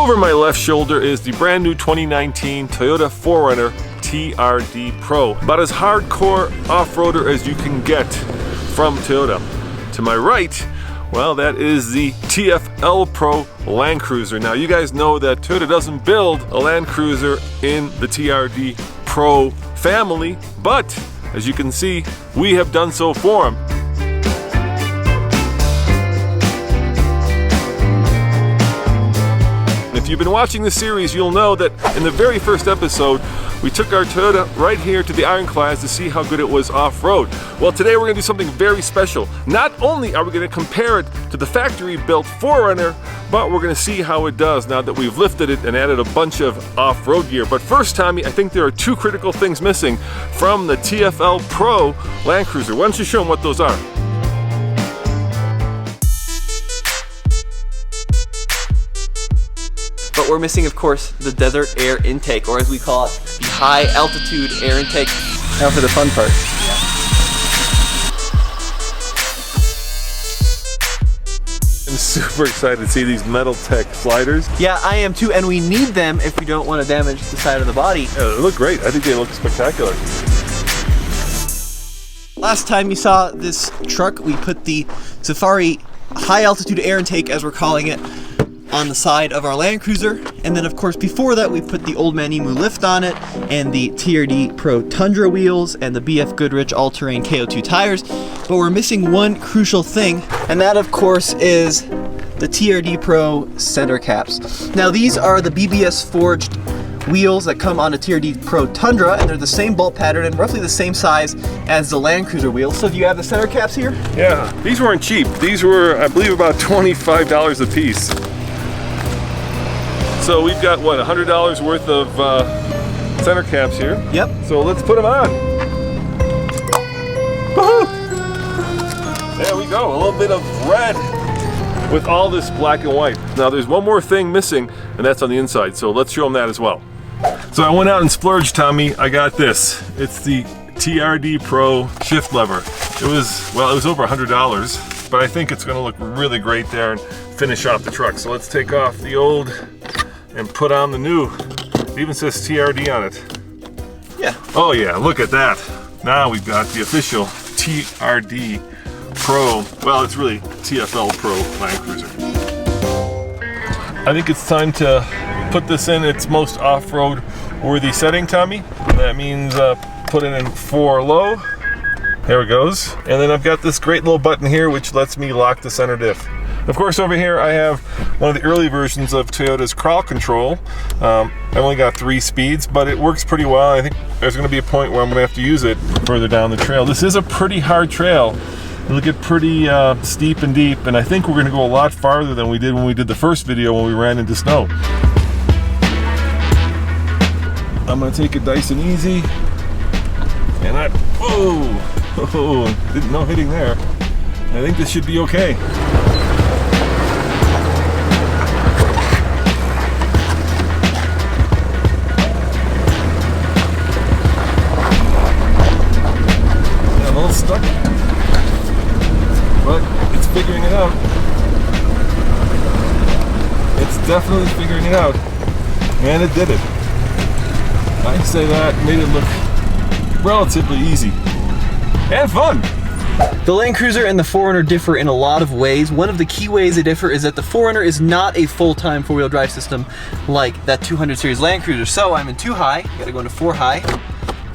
over my left shoulder is the brand new 2019 Toyota 4Runner TRD Pro. About as hardcore off-roader as you can get from Toyota. To my right, well, that is the TFLpro Land Cruiser. Now, you guys know that Toyota doesn't build a Land Cruiser in the TRD Pro family, but as you can see, we have done so for them. If you've been watching this series, you'll know that in the very first episode, we took our Toyota right here to the Ironclads to see how good it was off-road. Well, today we're going to do something very special. Not only are we going to compare it to the factory-built 4Runner, but we're going to see how it does now that we've lifted it and added a bunch of off-road gear. But first, Tommy, I think there are two critical things missing from the TFLpro Land Cruiser. Why don't you show them what those are? But we're missing, of course, the desert air intake, or as we call it, the high altitude air intake. Now for the fun part. I'm super excited to see these Metal Tech sliders. Yeah, I am too, and we need them if we don't want to damage the side of the body. Yeah, they look great. I think they look spectacular. Last time you saw this truck, we put the Safari high altitude air intake, as we're calling it, on the side of our Land Cruiser, and then of course before that we put the Old Man Emu lift on it and the TRD Pro Tundra wheels and the BF Goodrich all-terrain KO2 tires, but we're missing one crucial thing, and that of course is the TRD Pro center caps. Now these are the BBS forged wheels that come on a TRD Pro Tundra, and they're the same bolt pattern and roughly the same size as the Land Cruiser wheels. So do you have the center caps here? Yeah, these weren't cheap. These were, I believe, about $25 a piece. So we've got, what, $100 worth of center caps here. Yep. So let's put them on. Woohoo! There we go, a little bit of red with all this black and white. Now there's one more thing missing, and that's on the inside, so let's show them that as well. So I went out and splurged, Tommy. I got this. It's the TRD Pro shift lever. It was over $100, but I think it's gonna look really great there and finish off the truck. So let's take off the old and put on the new. It even says TRD on it. Yeah. Oh yeah, look at that. Now we've got the official TRD Pro. Well, it's really TFLpro Land Cruiser. I think it's time to put this in its most off-road worthy setting, Tommy. That means put it in 4 low. There it goes. And then I've got this great little button here which lets me lock the center diff. Of course, over here I have one of the early versions of Toyota's crawl control. I've only got 3 speeds, but it works pretty well. I think there's going to be a point where I'm going to have to use it further down the trail. This is a pretty hard trail. It'll get pretty steep and deep, and I think we're going to go a lot farther than we did when we did the first video when we ran into snow. I'm going to take it nice and easy. And didn't know hitting there. I think this should be okay. Stuck, but it's figuring it out. It's definitely figuring it out, and it did it. I'd say that made it look relatively easy and fun. The Land Cruiser and the 4Runner differ in a lot of ways. One of the key ways they differ is that the 4Runner is not a full-time 4-wheel drive system like that 200 series Land Cruiser. So I'm in 2 high, gotta go into 4 high,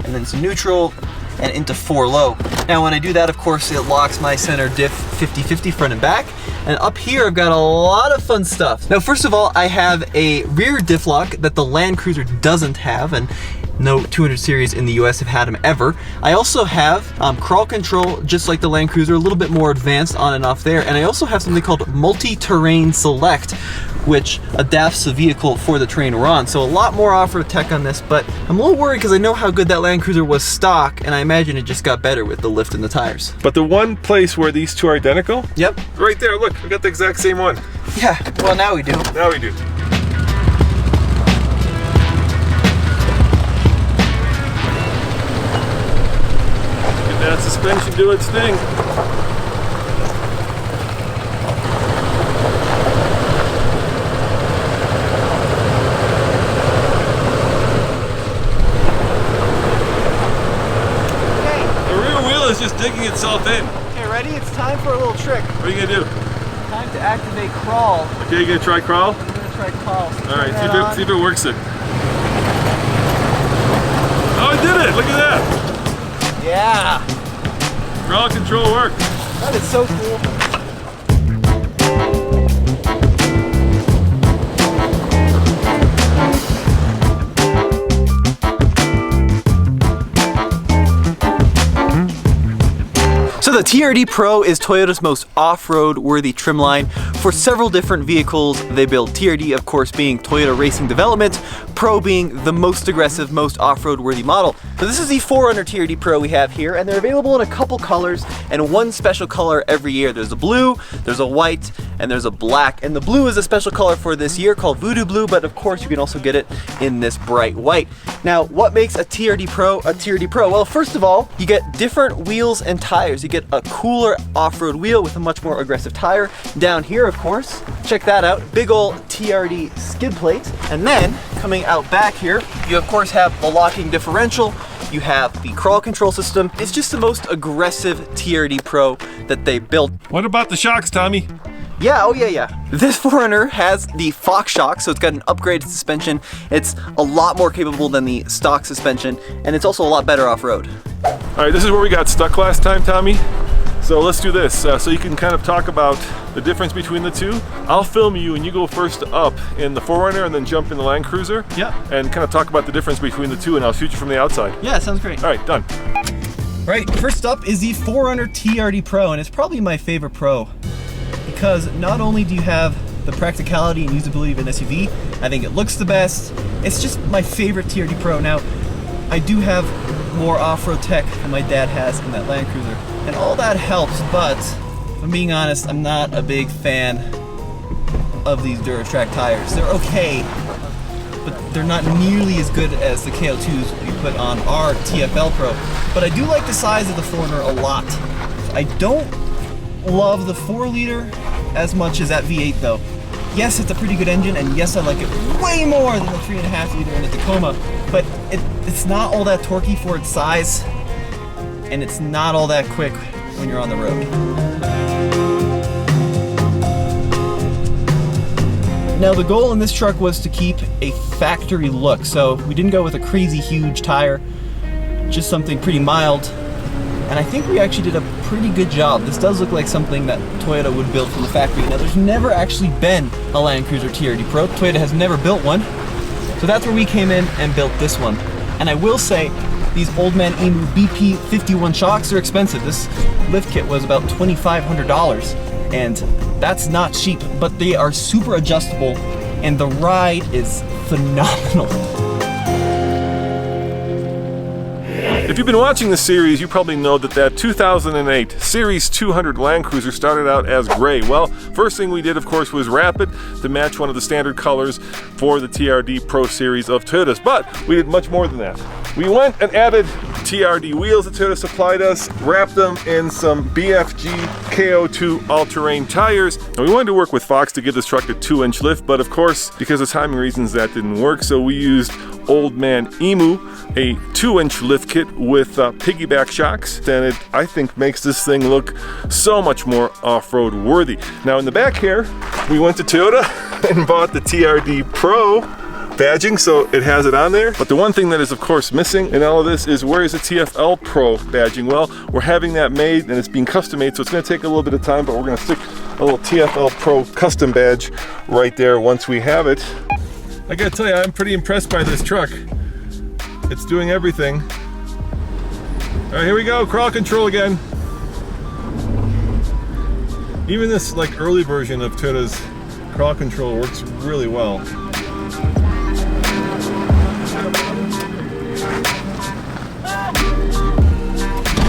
and then some neutral, and into 4 low. Now when I do that, of course, it locks my center diff 50-50 front and back. And up here, I've got a lot of fun stuff. Now, first of all, I have a rear diff lock that the Land Cruiser doesn't have, and no 200 series in the US have had them ever. I also have crawl control, just like the Land Cruiser, a little bit more advanced on and off there. And I also have something called multi-terrain select, which adapts the vehicle for the terrain we're on. So a lot more off-road tech on this, but I'm a little worried because I know how good that Land Cruiser was stock, and I imagine it just got better with the lift and the tires. But the one place where these two are identical? Yep. Right there, look, we got the exact same one. Yeah, well now we do. Now we do. Get that suspension do its thing. digging itself in. Okay, ready? It's time for a little trick. What are you gonna do? Time to activate crawl. Okay, you gonna try crawl? I'm gonna try crawl. So All right, see if it works it. Oh, it did it! Look at that! Yeah! Crawl control worked. That is so cool. So the TRD Pro is Toyota's most off-road worthy trim line for several different vehicles they build. TRD, of course, being Toyota Racing Development, Pro being the most aggressive, most off-road worthy model. So this is the 4Runner TRD Pro we have here, and they're available in a couple colors and one special color every year. There's a blue, there's a white, and there's a black. And the blue is a special color for this year called Voodoo Blue, but of course you can also get it in this bright white. Now, what makes a TRD Pro a TRD Pro? Well, first of all, you get different wheels and tires. You get a cooler off-road wheel with a much more aggressive tire. Down here, of course, check that out, big ol' TRD skid plate. And then, coming out back here, you of course have the locking differential, you have the crawl control system. It's just the most aggressive TRD Pro that they built. What about the shocks, Tommy? Yeah, oh yeah. This 4Runner has the Fox shock, so it's got an upgraded suspension. It's a lot more capable than the stock suspension, and it's also a lot better off-road. All right, this is where we got stuck last time, Tommy. So let's do this, so you can kind of talk about the difference between the two. I'll film you and you go first up in the 4Runner and then jump in the Land Cruiser. Yeah. And kind of talk about the difference between the two, and I'll shoot you from the outside. Yeah, sounds great. All right, done. Right, first up is the 4Runner TRD Pro, and it's probably my favorite Pro because not only do you have the practicality and usability of an SUV, I think it looks the best. It's just my favorite TRD Pro. Now, I do have more off-road tech than my dad has in that Land Cruiser, and all that helps, but if I'm being honest, I'm not a big fan of these Duratrack tires. They're okay, but they're not nearly as good as the KO2s we put on our TFL Pro. But I do like the size of the 4Runner a lot. I don't love the 4-liter as much as that V8 though. Yes, it's a pretty good engine, and yes, I like it way more than the 3.5-liter in the Tacoma, but it's not all that torquey for its size, and it's not all that quick when you're on the road. Now, the goal in this truck was to keep a factory look, so we didn't go with a crazy huge tire, just something pretty mild, and I think we actually did a pretty good job. This does look like something that Toyota would build from the factory. Now, there's never actually been a Land Cruiser TRD Pro. Toyota has never built one, so that's where we came in and built this one. And I will say, these Old Man Emu BP51 shocks are expensive. This lift kit was about $2,500, and that's not cheap, but they are super adjustable, and the ride is phenomenal. If you've been watching this series, you probably know that 2008 Series 200 Land Cruiser started out as gray. Well, first thing we did, of course, was wrap it to match one of the standard colors for the TRD Pro series of Toyotas, but we did much more than that. We went and added TRD wheels that Toyota supplied us, wrapped them in some BFG KO2 all-terrain tires. And we wanted to work with Fox to give this truck a 2-inch lift, but of course, because of timing reasons, that didn't work, so we used Old Man Emu, a 2-inch lift kit with piggyback shocks, and it, I think, makes this thing look so much more off-road worthy. Now in the back here, we went to Toyota and bought the TRD Pro badging, so it has it on there. But the one thing that is of course missing in all of this is, where is the TFLpro badging? Well, we're having that made and it's being custom made, so it's going to take a little bit of time, but we're going to stick a little TFLpro custom badge right there once we have it. I gotta tell you, I'm pretty impressed by this truck. It's doing everything. All right, here we go, crawl control again. Even this like early version of Toyota's crawl control works really well.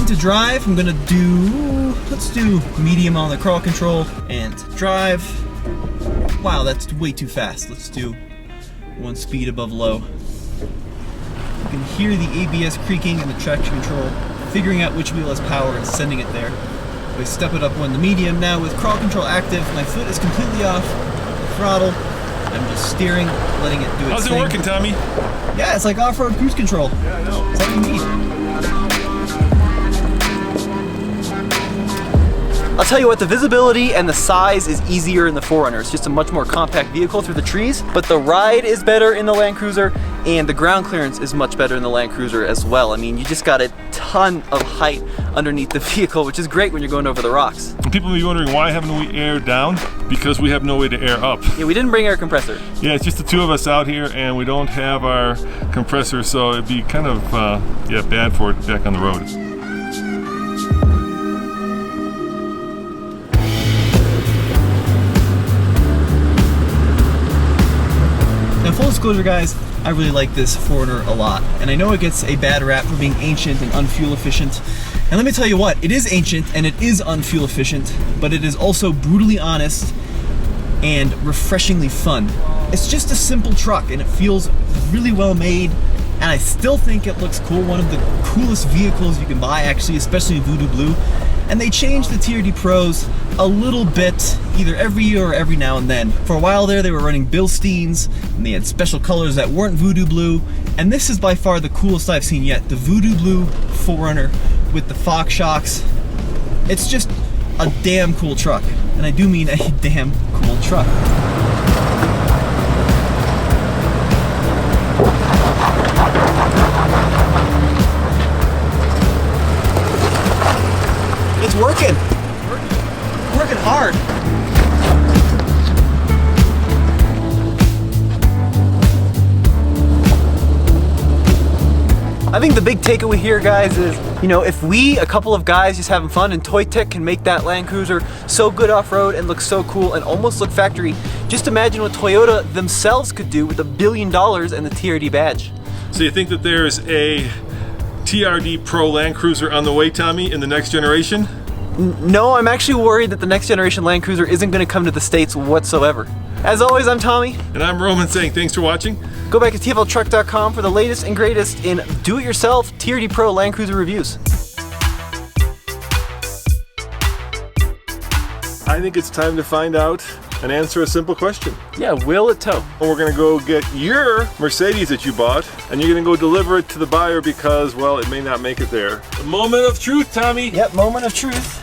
To drive, I'm gonna do, let's do medium on the crawl control and drive. Wow, that's way too fast. Let's do 1 speed above low. You can hear the ABS creaking and the traction control figuring out which wheel has power and sending it there. We step it up 1 to medium. Now with crawl control active, my foot is completely off the throttle. I'm just steering, letting it do its thing. How's it working, Tommy? Yeah, it's like off-road cruise control. Yeah, I know. That's all you need. I'll tell you what, the visibility and the size is easier in the 4Runner. It's just a much more compact vehicle through the trees, but the ride is better in the Land Cruiser, and the ground clearance is much better in the Land Cruiser as well. I mean, you just got a ton of height underneath the vehicle, which is great when you're going over the rocks. And people may be wondering, why haven't we aired down? Because we have no way to air up. Yeah, we didn't bring air compressor. Yeah, it's just the two of us out here, and we don't have our compressor, so it'd be kind of bad for it back on the road. Now, full disclosure, guys, I really like this 4Runner a lot, and I know it gets a bad rap for being ancient and unfuel efficient. And let me tell you what, it is ancient and it is unfuel efficient, but it is also brutally honest and refreshingly fun. It's just a simple truck and it feels really well made, and I still think it looks cool. One of the coolest vehicles you can buy, actually, especially in Voodoo Blue. And they changed the TRD Pros a little bit, either every year or every now and then. For a while there, they were running Bilsteins, and they had special colors that weren't Voodoo Blue. And this is by far the coolest I've seen yet, the Voodoo Blue 4Runner with the Fox shocks. It's just a damn cool truck, and I do mean a damn cool truck. It's working. Working hard. I think the big takeaway here, guys, is, you know, if we, a couple of guys just having fun, and Toy Tech can make that Land Cruiser so good off-road and look so cool and almost look factory, just imagine what Toyota themselves could do with $1 billion and the TRD badge. So you think that there's a TRD Pro Land Cruiser on the way, Tommy, in the next generation? No, I'm actually worried that the next generation Land Cruiser isn't going to come to the States whatsoever. As always, I'm Tommy. And I'm Roman, saying thanks for watching. Go back to TFLtruck.com for the latest and greatest in do-it-yourself TRD Pro Land Cruiser reviews. I think it's time to find out and answer a simple question. Yeah, will it tow? And we're gonna go get your Mercedes that you bought, and you're gonna go deliver it to the buyer because, well, it may not make it there. The moment of truth, Tommy. Yep, moment of truth.